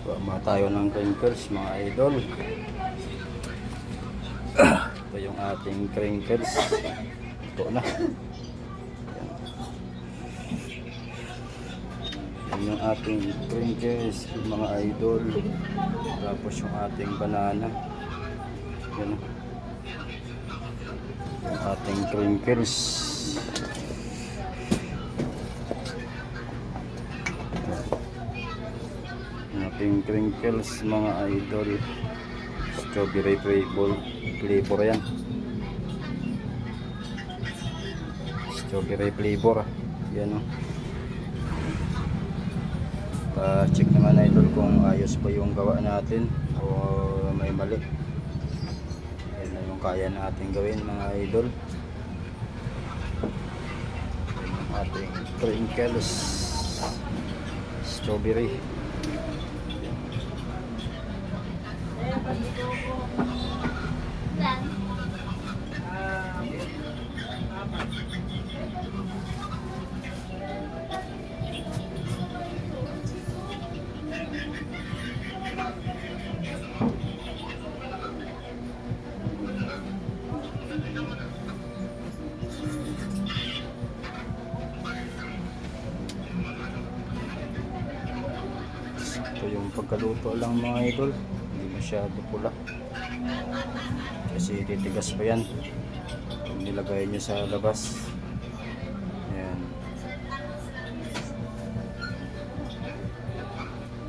Kuha tayo ng crinkles mga idol. Ito yung ating crinkles. Ito na. Yan yung ating crinkles mga idol. Tapos yung ating banana. Yan. Yung ating crinkles. Ating crinkles mga idol, strawberry flavor yan, strawberry flavor yan o. Pa-check naman idol kung ayos pa yung gawa natin o may mali. Yan na yung kaya natin gawin mga idol. Yan yung ating crinkles strawberry. Ito yung pagkaluto lang mga idol, hindi masyado pula kasi titigas pa yan kung nilagay nyo sa labas.